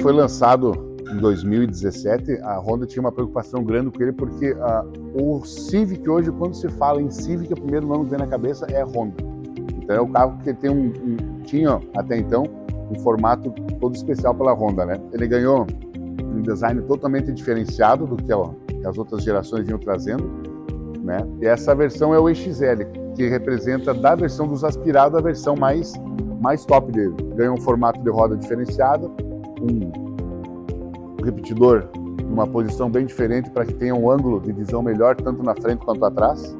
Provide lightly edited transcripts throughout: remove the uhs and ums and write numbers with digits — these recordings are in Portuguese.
foi lançado em 2017, a Honda tinha uma preocupação grande com ele, porque o Civic hoje, quando se fala em Civic, o primeiro nome que vem na cabeça é Honda. Então é o carro que tem tinha até então um formato todo especial pela Honda, né? Ele ganhou um design totalmente diferenciado do que as outras gerações vinham trazendo, né? E essa versão é o EXL, que representa da versão dos aspirados a versão mais top dele. Ganhou um formato de roda diferenciado, um repetidor numa posição bem diferente para que tenha um ângulo de visão melhor, tanto na frente quanto atrás.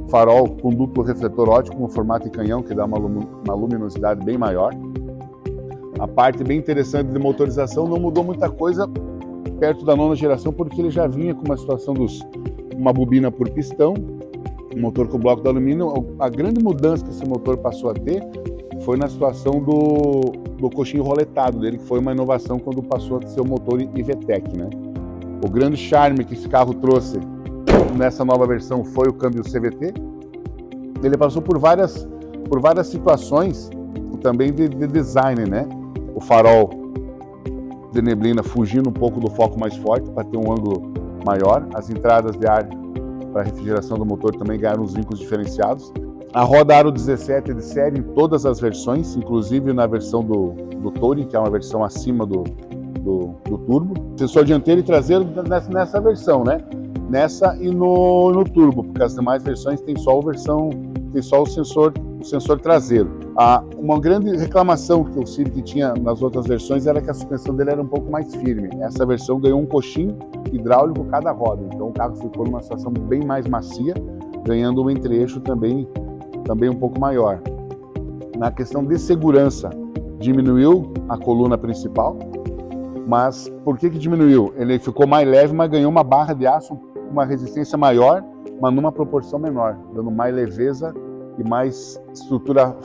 Farol com duplo refletor óptico, um formato em canhão, que dá uma luminosidade bem maior. A parte bem interessante de motorização não mudou muita coisa perto da nona geração, porque ele já vinha com uma situação uma bobina por pistão, um motor com bloco de alumínio. A grande mudança que esse motor passou a ter foi na situação do coxinho roletado dele, que foi uma inovação quando passou a ser o motor IVTEC, né? O grande charme que esse carro trouxe nessa nova versão foi o câmbio CVT. Ele passou por várias situações também de design, né? O farol de neblina fugindo um pouco do foco mais forte para ter um ângulo maior. As entradas de ar para refrigeração do motor também ganharam uns vincos diferenciados. A roda aro 17 de série em todas as versões, inclusive na versão do Touring, que é uma versão acima do turbo. Sensor dianteiro e traseiro nessa versão, né? Nessa e no turbo, porque as demais versões tem só o sensor traseiro. Uma grande reclamação que o Civic tinha nas outras versões era que a suspensão dele era um pouco mais firme. Essa versão ganhou um coxinho hidráulico cada roda, então o carro ficou numa situação bem mais macia, ganhando um entre-eixo também um pouco maior. Na questão de segurança, diminuiu a coluna principal, mas por que diminuiu? Ele ficou mais leve, mas ganhou uma barra de aço, uma resistência maior, mas numa proporção menor, dando mais leveza e mais estrutura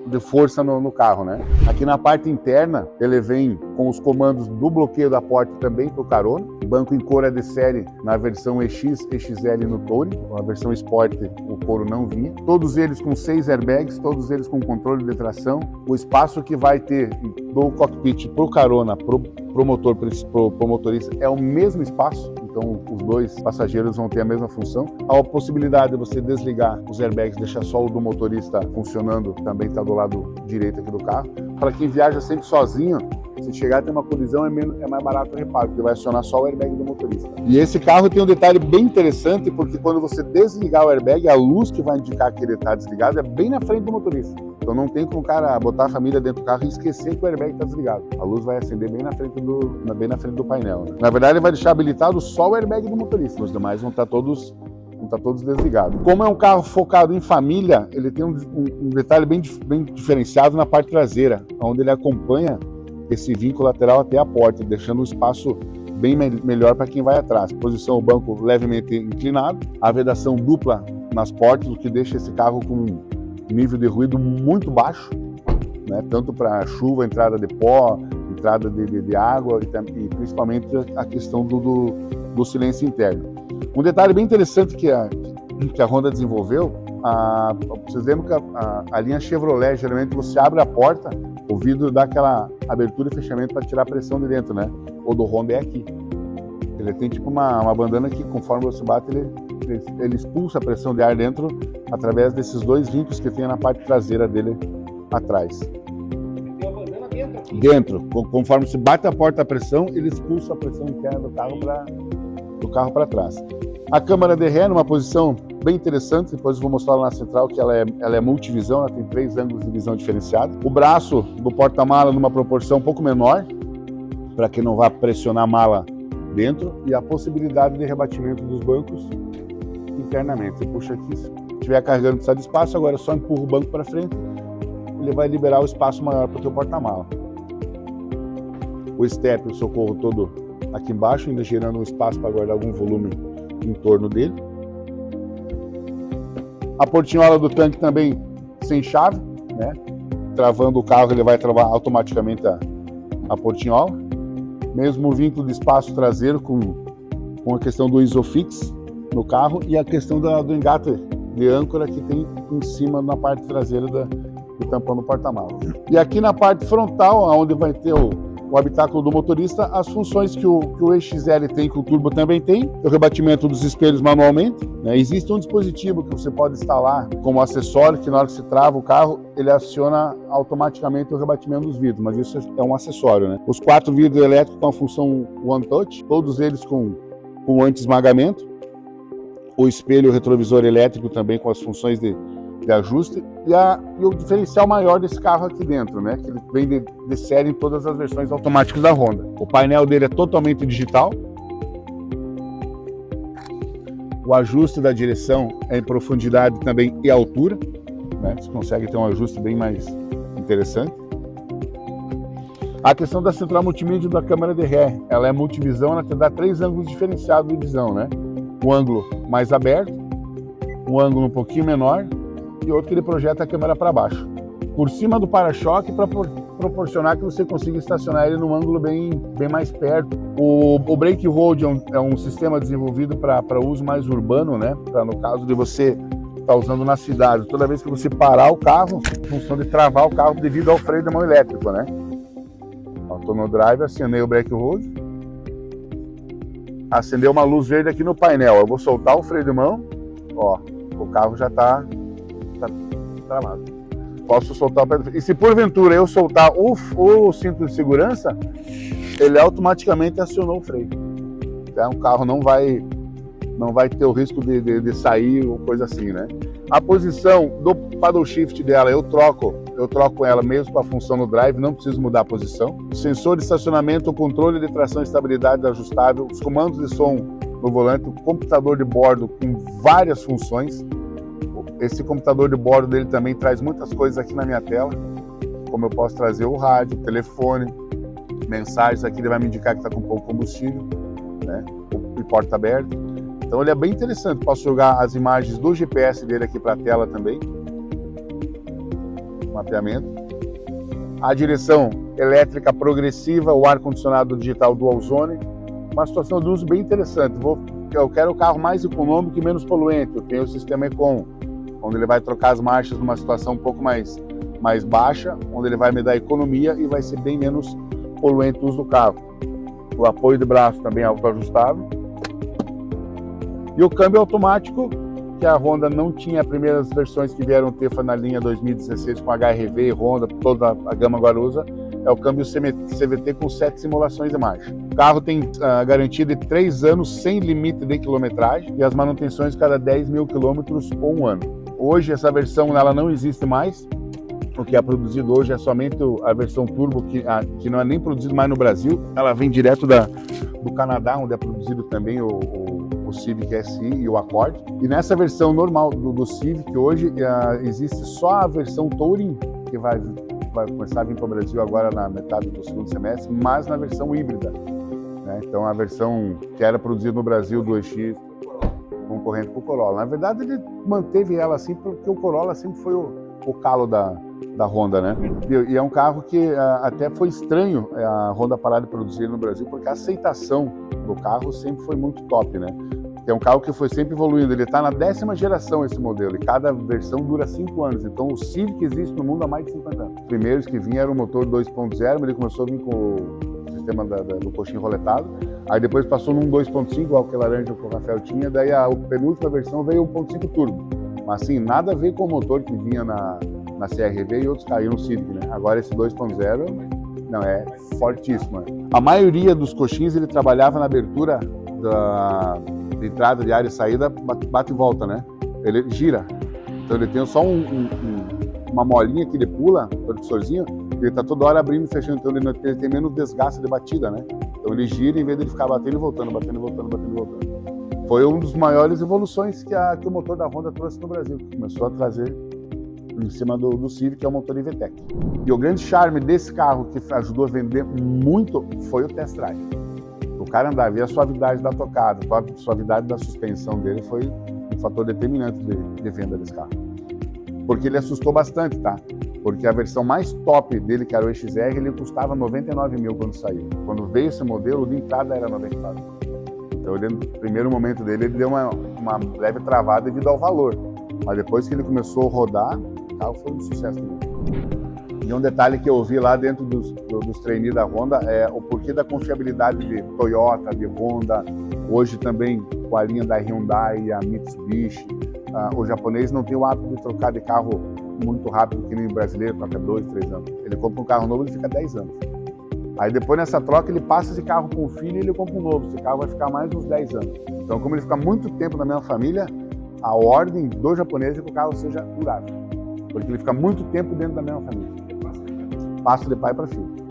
de força no carro, né? Aqui na parte interna, ele vem com os comandos do bloqueio da porta também para o carona. Banco em couro é de série na versão EX, EXL no Touring. Na versão Sport o couro não vinha. Todos eles com 6 airbags, todos eles com controle de tração. O espaço que vai ter do cockpit para o carona, pro motorista, é o mesmo espaço. Então os dois passageiros vão ter a mesma função. A possibilidade de você desligar os airbags, deixar só o do motorista funcionando, também está do lado direito aqui do carro. Para quem viaja sempre sozinho, se chegar a ter uma colisão é mais barato o reparo, porque vai acionar só o airbag do motorista. E esse carro tem um detalhe bem interessante, porque quando você desligar o airbag, a luz que vai indicar que ele está desligado é bem na frente do motorista. Então não tem como o cara botar a família dentro do carro e esquecer que o airbag está desligado. A luz vai acender bem na frente do painel, né? Na verdade, ele vai deixar habilitado só o airbag do motorista. Os demais vão estar todos desligados. Como é um carro focado em família, ele tem um detalhe bem diferenciado na parte traseira, onde ele acompanha esse vinco lateral até a porta, deixando um espaço bem melhor para quem vai atrás. Posição o banco levemente inclinado, a vedação dupla nas portas, o que deixa esse carro com um nível de ruído muito baixo, né? Tanto para chuva, entrada de pó, entrada de água e principalmente a questão do silêncio interno. Um detalhe bem interessante que a Honda desenvolveu, vocês lembram que a linha Chevrolet, geralmente você abre a porta, o vidro dá aquela abertura e fechamento para tirar a pressão de dentro, né? O do Honda é aqui. Ele tem tipo uma bandana que, conforme você bate, ele expulsa a pressão de ar dentro através desses dois vincos que tem na parte traseira dele atrás. Tem uma bandana dentro aqui? Dentro. Conforme você bate a porta a pressão, ele expulsa a pressão interna do carro para trás. A câmara de ré numa posição bem interessante, depois eu vou mostrar lá na central que ela é multivisão, ela tem 3 ângulos de visão diferenciados. O braço do porta-mala numa proporção um pouco menor, para que não vá pressionar a mala dentro, e a possibilidade de rebatimento dos bancos internamente. Você puxa aqui, se estiver carregando precisa de espaço, agora só empurra o banco para frente, ele vai liberar o espaço maior para o teu porta-mala. O step, o socorro todo aqui embaixo, ainda gerando um espaço para guardar algum volume em torno dele. A portinhola do tanque também sem chave, né? Travando o carro, ele vai travar automaticamente a portinhola. Mesmo o vínculo de espaço traseiro com a questão do Isofix no carro e a questão do engate de âncora que tem em cima na parte traseira do tampão do porta-malas. E aqui na parte frontal, onde vai ter o o habitáculo do motorista, as funções que o EXL tem, que o turbo também tem, o rebatimento dos espelhos manualmente, né? Existe um dispositivo que você pode instalar como acessório, que na hora que se trava o carro, ele aciona automaticamente o rebatimento dos vidros, mas isso é um acessório, né? Os 4 vidros elétricos com a função One Touch, todos eles com anti-esmagamento, o espelho retrovisor elétrico também com as funções de ajuste e o diferencial maior desse carro aqui dentro, né? Que ele vem de série em todas as versões automáticas da Honda. O painel dele é totalmente digital. O ajuste da direção é em profundidade também e altura, né? Você consegue ter um ajuste bem mais interessante. A questão da central multimídia da câmera de ré, ela é multivisão, ela te dá 3 ângulos diferenciados de visão, né? Um ângulo mais aberto, um ângulo um pouquinho menor e outro que ele projeta a câmera para baixo. Por cima do para-choque para proporcionar que você consiga estacionar ele num ângulo bem mais perto. O Brake Hold é um sistema desenvolvido para uso mais urbano, né? Para no caso de você estar usando na cidade, toda vez que você parar o carro, em função de travar o carro devido ao freio de mão elétrico, né? Estou no drive, acionei o Brake Hold, acendeu uma luz verde aqui no painel. Eu vou soltar o freio de mão, ó, o carro já está travado. Posso soltar o pé do freio. E se porventura eu soltar o cinto de segurança, ele automaticamente acionou o freio. Então o carro não vai ter o risco de sair ou coisa assim, né? A posição do paddle shift dela, eu troco ela mesmo com a função no drive, não preciso mudar a posição. Sensor de estacionamento, controle de tração e estabilidade ajustável, os comandos de som no volante, o computador de bordo com várias funções. Esse computador de bordo dele também traz muitas coisas aqui na minha tela, como eu posso trazer o rádio, o telefone, mensagens aqui, ele vai me indicar que está com pouco combustível, né? O porta aberto. Então ele é bem interessante, posso jogar as imagens do GPS dele aqui para a tela também. Mapeamento. A direção elétrica progressiva, o ar-condicionado digital Dual Zone. Uma situação de uso bem interessante. Eu quero o carro mais econômico e menos poluente. Eu tenho o sistema Econ, onde ele vai trocar as marchas numa situação um pouco mais baixa, onde ele vai me dar economia e vai ser bem menos poluente o uso do carro. O apoio de braço também é autoajustável. E o câmbio automático, que a Honda não tinha, as primeiras versões que vieram ter foi na linha 2016 com HRV, Honda, toda a gama agora usa, é o câmbio CVT com 7 simulações de marcha. O carro tem garantia de 3 anos sem limite de quilometragem e as manutenções cada 10 mil quilômetros ou 1 ano. Hoje essa versão ela não existe mais, o que é produzido hoje é somente a versão turbo, que não é nem produzido mais no Brasil, ela vem direto do Canadá, onde é produzido também o Civic SI e o Accord. E nessa versão normal do Civic hoje existe só a versão Touring, que vai começar a vir para o Brasil agora na metade do segundo semestre, mas na versão híbrida, né? Então a versão que era produzida no Brasil do EX, concorrente com o Corolla. Na verdade ele manteve ela assim porque o Corolla sempre foi o calo da Honda, né? E é um carro que até foi estranho a Honda parar de produzir no Brasil, porque a aceitação do carro sempre foi muito top, né? É um carro que foi sempre evoluindo, ele está na 10ª geração esse modelo, e cada versão dura 5 anos, então o Civic existe no mundo há mais de 50 anos. Os primeiros que vinham era o motor 2.0, ele começou a vir com o sistema do coxinho roletado, aí depois passou num 2.5, igual que laranja que o Rafael tinha, daí a penúltima versão veio 1.5 turbo, mas assim, nada a ver com o motor que vinha na CR-V e outros caíram no Civic, né? Agora esse 2.0 não é fortíssimo, né? A maioria dos coxins ele trabalhava na abertura de entrada de ar e saída, bate e volta, né? Ele gira. Então ele tem só uma molinha que ele pula, o professorzinho, ele tá toda hora abrindo e fechando, então ele tem menos desgaste de batida, né? Então ele gira em vez de ele ficar batendo e voltando, batendo e voltando, batendo e voltando. Foi uma das maiores evoluções que o motor da Honda trouxe no Brasil, que começou a trazer em cima do Civic, que é o motor IVTEC. E o grande charme desse carro que ajudou a vender muito foi o test drive. O cara andar, ver a suavidade da tocada, a suavidade da suspensão dele foi um fator determinante de venda desse carro. Porque ele assustou bastante, tá? Porque a versão mais top dele, que era o XR, ele custava 99 mil quando saiu. Quando veio esse modelo, de entrada era 99 mil. Então, no primeiro momento dele, ele deu uma leve travada devido ao valor. Mas depois que ele começou a rodar, o carro foi um sucesso. E um detalhe que eu ouvi lá dentro dos trainees da Honda é o porquê da confiabilidade de Toyota, de Honda, hoje também com a linha da Hyundai, a Mitsubishi. O japonês não tem o hábito de trocar de carro muito rápido, que nem o brasileiro, troca 2, 3 anos. Ele compra um carro novo e fica 10 anos. Aí depois nessa troca ele passa esse carro para um filho e ele compra um novo. Esse carro vai ficar mais uns 10 anos. Então, como ele fica muito tempo na mesma família, a ordem do japonês é que o carro seja durável. Porque ele fica muito tempo dentro da mesma família. Passa de pai para filho.